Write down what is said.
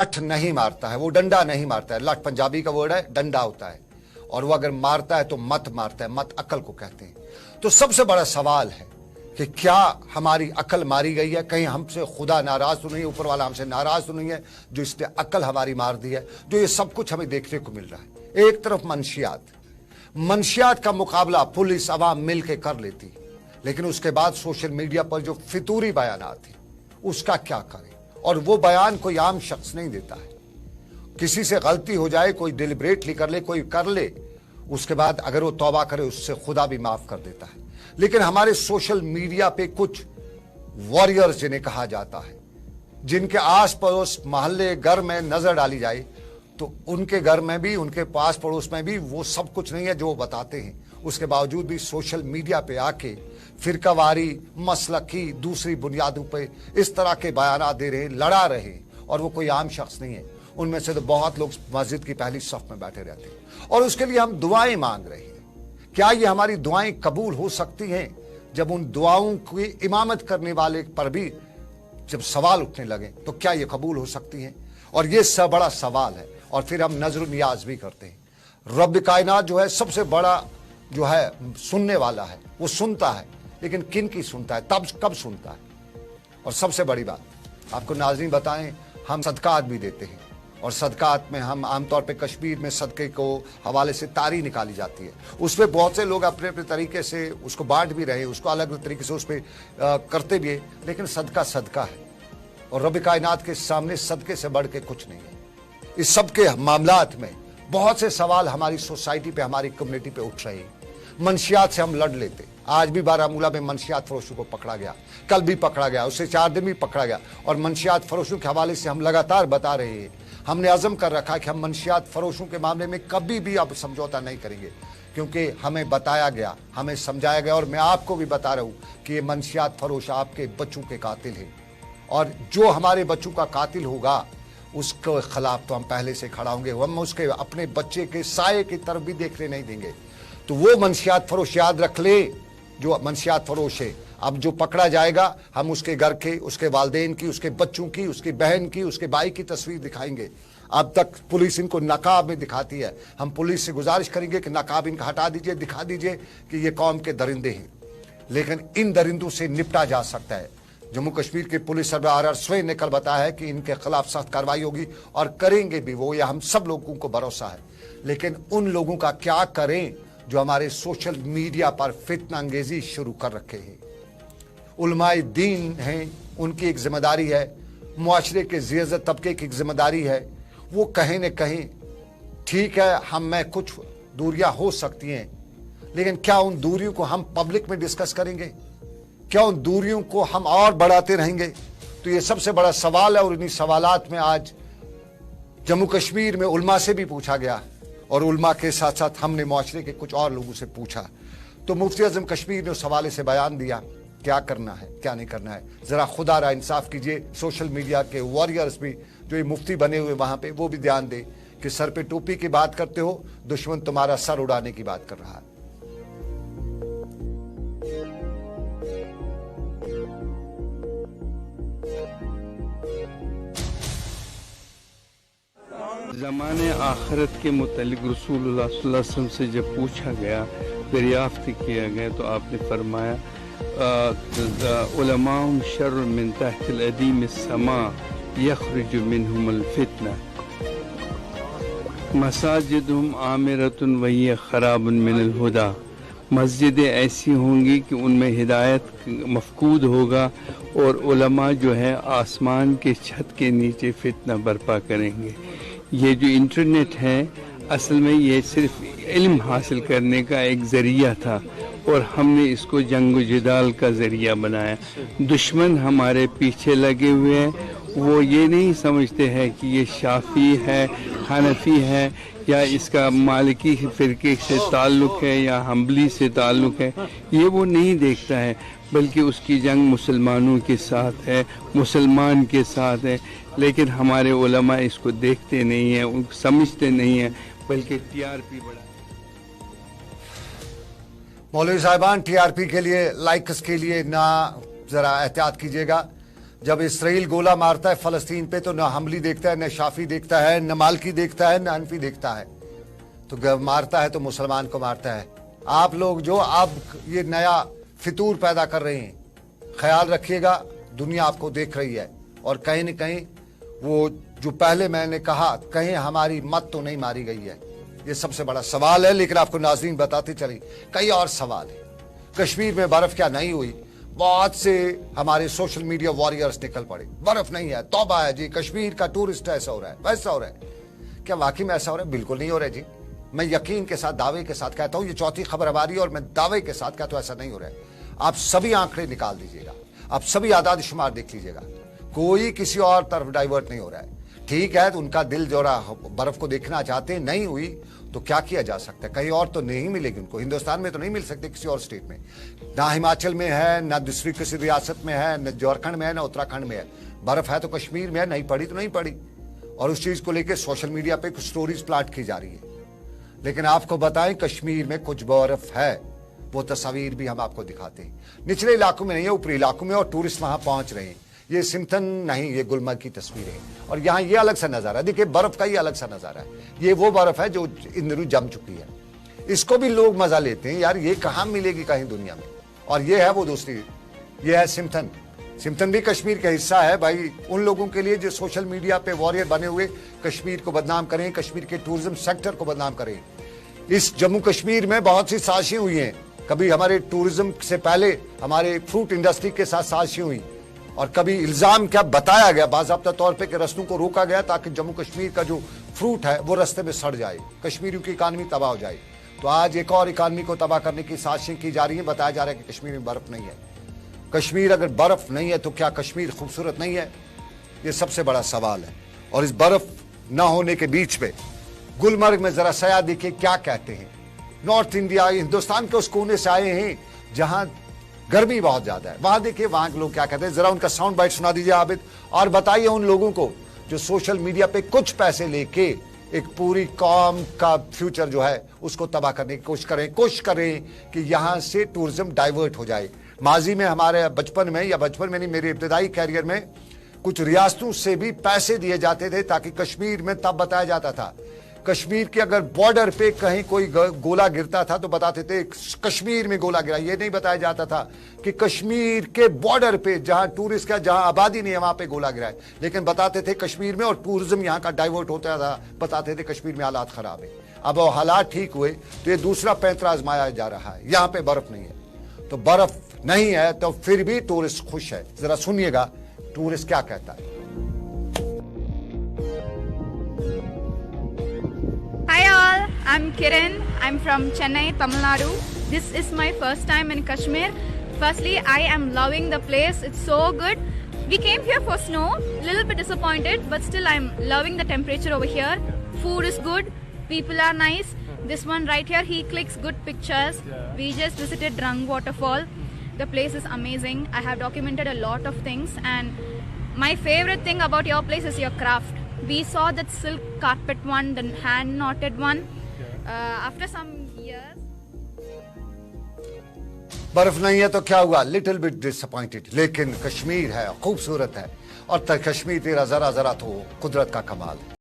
लठ नहीं मारता है, वो डंडा नहीं मारता है। लठ पंजाबी का वर्ड है, डंडा होता है। और वो अगर मारता है तो मत मारता है, मत अकल को कहते हैं। तो सबसे बड़ा सवाल है कि क्या हमारी अकल मारी गई है? कहीं हमसे खुदा नाराज तो नहीं है, ऊपर वाला हमसे नाराज तो नहीं है जो इसने अकल हमारी मार दी है? जो ये सब कुछ हमें देखने को मिल रहा है। एक तरफ मंशियात का मुकाबला पुलिस अवाम मिल के कर लेती, लेकिन उसके बाद सोशल मीडिया पर जो फितूरी बयानात थी उसका क्या करें? और वो बयान कोई आम शख्स नहीं देता है। किसी से गलती हो जाए, कोई डिलिबरेटली कर ले, कोई कर ले, उसके बाद अगर वो तौबा करे उससे खुदा भी माफ कर देता है। लेकिन हमारे सोशल मीडिया पे कुछ वॉरियर्स जिन्हें कहा जाता है, जिनके आस पड़ोस मोहल्ले घर में नजर डाली जाए तो उनके घर में भी, उनके पास पड़ोस में भी वो सब कुछ नहीं है जो वो बताते हैं। उसके बावजूद भी सोशल मीडिया पे आके फिरकावारी, मसलकी, दूसरी बुनियादों पे इस तरह के बयान दे रहे हैं, लड़ा रहे हैं। और वो कोई आम शख्स नहीं है। उनमें से तो बहुत लोग मस्जिद की पहली सफ में बैठे रहते हैं और उसके लिए हम दुआएं मांग रहे हैं। क्या ये हमारी दुआएं कबूल हो सकती हैं जब उन दुआओं की इमामत करने वाले पर भी जब सवाल उठने लगे तो क्या ये कबूल हो सकती हैं? और ये सब बड़ा सवाल है। और फिर हम नजर नियाज भी करते हैं। रब कायनात जो है सबसे बड़ा जो है सुनने वाला है, वो सुनता है, लेकिन किन की सुनता है, तब कब सुनता है? और सबसे बड़ी बात आपको नाज़रीन बताएं, हम सदकात भी देते हैं और सदकात में हम आमतौर पे कश्मीर में सदक़े को हवाले से तारी निकाली जाती है। उस पर बहुत से लोग अपने अपने तरीके से उसको बांट भी रहे हैं, उसको अलग अलग तरीके से उस पर करते भी है, लेकिन सदका सदका है और रब कायनात के सामने सदके से बढ़ के कुछ नहीं है। इस सब के मामलात में बहुत से सवाल हमारी सोसाइटी पे, हमारी कम्युनिटी पे उठ रहे हैं। मंशियात से हम लड़ लेते। आज भी बारामूला में मंशियात फरोशों को पकड़ा गया, कल भी पकड़ा गया, उससे 4 दिन भी पकड़ा गया। और मंशियात फरोशों के हवाले से हम लगातार बता रहे हैं, हमने अज़म कर रखा है कि हम मंशियात फरोशों के मामले में कभी भी अब समझौता नहीं करेंगे, क्योंकि हमें बताया गया, हमें समझाया गया और मैं आपको भी बता रहा हूँ कि ये मंशियात फरोश आपके बच्चों के कातिल हैं। और जो हमारे बच्चों का कातिल होगा उसके खिलाफ तो हम पहले से खड़ा होंगे। हम उसके अपने बच्चे के साये की तरफ भी देखने नहीं देंगे। तो वो मंशियात फरोश याद रख ले, जो मंशियात फरोश है, अब जो पकड़ा जाएगा हम उसके घर के, उसके वालिदैन की, उसके बच्चों की, उसकी बहन की, उसके भाई की तस्वीर दिखाएंगे। अब तक पुलिस इनको नकाब में दिखाती है। हम पुलिस से गुजारिश करेंगे कि नकाब इनका हटा दीजिए, दिखा दीजिए कि ये कौम के दरिंदे हैं। लेकिन इन दरिंदों से निपटा जा सकता है। जम्मू कश्मीर के पुलिस सरबराह आर स्वयं ने कल बताया है कि इनके खिलाफ सख्त कार्रवाई होगी और करेंगे भी वो, या हम सब लोगों को भरोसा है। लेकिन उन लोगों का क्या करें जो हमारे सोशल मीडिया पर फितना अंगेजी शुरू कर रखे हैं? उलमाए दीन हैं, उनकी एक जिम्मेदारी है, मुआशरे के ज़िय्ज़त तबके की एक जिम्मेदारी है। वो कहीं न कहीं ठीक है, हम में कुछ दूरियां हो सकती हैं, लेकिन क्या उन दूरियों को हम पब्लिक में डिस्कस करेंगे? क्या उन दूरियों को हम और बढ़ाते रहेंगे? तो ये सबसे बड़ा सवाल है। और इन्हीं सवालात में आज जम्मू कश्मीर में उलमा से भी पूछा गया और उलमा के साथ साथ हमने मुआशरे के कुछ और लोगों से पूछा। तो मुफ्ती आज़म कश्मीर ने उस हवाले से बयान दिया, क्या करना है क्या नहीं करना है। जरा खुदा रा इंसाफ कीजिए, सोशल मीडिया के वॉरियर्स भी जो ये मुफ्ती बने हुए वहां पे, वो भी ध्यान दे कि सर पे टोपी की बात करते हो, दुश्मन तुम्हारा सर उड़ाने की बात कर रहा है। ज़माने आखिरत के मुतालिक रसूलुल्लाह सल्लल्लाहु अलैहि वसल्लम से जब पूछा गया, दरियाफ्त किया गया, तो आपने फरमाया उलमाउम शर्र मिन तहतिल अदीम समा यखरुजु मिनहुमुल फितना मसाजिदुहुम आमिरतुन व हिय खराबुन मिनल हुदा। मस्जिदें ऐसी होंगी कि उनमें हिदायत मफकूद होगा और उलमा जो है आसमान के छत के नीचे फितना बर्पा करेंगे। ये जो इंटरनेट है असल में ये सिर्फ इल्म हासिल करने का एक ज़रिया था और हमने इसको जंग जिदाल का ज़रिया बनाया। दुश्मन हमारे पीछे लगे हुए हैं, वो ये नहीं समझते हैं कि ये शाफी है, हनफी है, या इसका मालिकी फ़िरके से ताल्लुक़ है या हम्बली से ताल्लुक़ है, ये वो नहीं देखता है। बल्कि उसकी जंग मुसलमानों के साथ है, मुसलमान के साथ है। लेकिन हमारे उलमा इसको देखते नहीं हैं, उनको समझते नहीं हैं, बल्कि टीआरपी बढ़ा। मौलवी साहिबान, टीआरपी के लिए, लाइक्स के लिए ना जरा एहतियात कीजिएगा। जब इसराइल गोला मारता है फलस्तीन पे तो न हमली देखता है, न शाफी देखता है, न मालकी देखता है, न हनफी देखता है। तो मारता है तो मुसलमान को मारता है। आप लोग जो अब ये नया फितूर पैदा कर रहे हैं, ख्याल रखिएगा, दुनिया आपको देख रही है और कहीं न कहीं वो जो पहले मैंने कहा, कहीं हमारी मत तो नहीं मारी गई है, ये सबसे बड़ा सवाल है। लेकिन आपको नाज़रीन बताते चले कई और सवाल है। कश्मीर में बर्फ क्या नहीं हुई? बहुत से हमारे सोशल मीडिया वॉरियर्स निकल पड़े, बर्फ नहीं है, तौबा है जी, कश्मीर का टूरिस्ट ऐसा हो रहा है, वैसा हो रहा है। क्या वाकई में ऐसा हो रहा है? बिल्कुल नहीं हो रहा है जी। मैं यकीन के साथ, दावे के साथ कहता हूं, ये चौथी खबर हमारी और मैं दावे के साथ कहता हूं ऐसा नहीं हो रहा है। आप सभी आंकड़े निकाल दीजिएगा, आप सभी आदाद शुमार देख लीजिएगा, कोई किसी और तरफ डाइवर्ट नहीं हो रहा है। ठीक है, तो उनका दिल जो रहा बर्फ को देखना चाहते हैं, नहीं हुई तो क्या किया जा सकता है? कहीं और तो नहीं मिलेगी उनको, हिंदुस्तान में तो नहीं मिल सकती, किसी और स्टेट में, ना हिमाचल में है, ना दूसरी किसी रियासत में है, न झारखंड में है, ना उत्तराखंड में है। बर्फ है तो कश्मीर में है, नहीं पड़ी तो नहीं पड़ी। और उस चीज को लेकर सोशल मीडिया पे कुछ स्टोरीज प्लाट की जा रही है। लेकिन आपको बताएं, कश्मीर में कुछ बर्फ है, वो तस्वीर भी हम आपको दिखाते हैं। निचले इलाकों में नहीं है, ऊपरी इलाकों में, और टूरिस्ट वहां पहुंच रहे हैं। ये सिम्पटन नहीं, ये गुलमर्ग की तस्वीरें हैं। और यहाँ ये अलग सा नजारा, देखिए बर्फ का ये अलग सा नजारा है। ये वो बर्फ है जो इन दिनों जम चुकी है, इसको भी लोग मजा लेते हैं, यार ये कहाँ मिलेगी कहीं दुनिया में। और ये है वो दूसरी, ये है सिम्पटन। सिम्पटन भी कश्मीर का हिस्सा है भाई। उन लोगों के लिए जो सोशल मीडिया पे वॉरियर बने हुए कश्मीर को बदनाम करें, कश्मीर के टूरिज्म सेक्टर को बदनाम करें। इस जम्मू कश्मीर में बहुत सी साजिशें हुई हैं। कभी हमारे टूरिज्म से पहले हमारे फ्रूट इंडस्ट्री के साथ साजिशें हुई, और कभी इल्जाम क्या बताया गया बाज़ाब्ता तौर पे कि रस्तों को रोका गया ताकि जम्मू कश्मीर का जो फ्रूट है वो रस्ते में सड़ जाए, कश्मीरियों की इकानमी तबाह हो जाए। तो आज एक और इकानमी को तबाह करने की साजिशें की जा रही हैं। बताया जा रहा है कि कश्मीर में बर्फ नहीं है। कश्मीर अगर बर्फ नहीं है तो क्या कश्मीर खूबसूरत नहीं है? ये सबसे बड़ा सवाल है। और इस बर्फ न होने के बीच में गुलमर्ग में जरा सया देखिए क्या कहते हैं। नॉर्थ इंडिया, हिंदुस्तान के उस कोने से आए हैं जहां गर्मी बहुत ज्यादा है, वहां देखिए वहां के लोग क्या कहते हैं। जरा उनका साउंड बाइट सुना दीजिए आबिद, और बताइए उन लोगों को जो सोशल मीडिया पे कुछ पैसे लेके एक पूरी कौम का फ्यूचर जो है उसको तबाह करने की कोशिश करें कि यहां से टूरिज्म डाइवर्ट हो जाए। माजी में हमारे बचपन में, या बचपन में नहीं, मेरे इब्तदाई कैरियर में कुछ रियासतों से भी पैसे दिए जाते थे ताकि कश्मीर में, तब बताया जाता था कश्मीर के अगर बॉर्डर पे कहीं कोई गोला गिरता था तो बताते थे कश्मीर में गोला गिरा। ये नहीं बताया जाता था कि कश्मीर के बॉर्डर पे जहां टूरिस्ट का, जहां आबादी नहीं है, वहां पे गोला गिरा है। लेकिन बताते थे कश्मीर में, और टूरिज्म यहां का डाइवर्ट होता था, बताते थे कश्मीर में हालात खराब है। अब वो हालात ठीक हुए तो ये दूसरा पैंतरा आजमाया जा रहा है। यहां पे बर्फ नहीं है, तो बर्फ नहीं है तो फिर भी टूरिस्ट खुश है। जरा सुनिएगा टूरिस्ट क्या कहता है। Hi all, I'm Kiran. I'm from Chennai, Tamil Nadu. This is my first time in Kashmir. Firstly, I am loving the place. It's so good. We came here for snow, little bit disappointed, but still I'm loving the temperature over here. Food is good, people are nice. This one right here, he clicks good pictures. We just visited Drang waterfall. The place is amazing. I have documented a lot of things, and my favorite thing about your place is your craft. We saw that silk carpet one, the hand knotted one. After some years, बर्फ नहीं है तो क्या हुआ? Little bit disappointed. लेकिन कश्मीर है, खूबसूरत है, और कश्मीर तेरा जरा जरा तो कुदरत का कमाल है।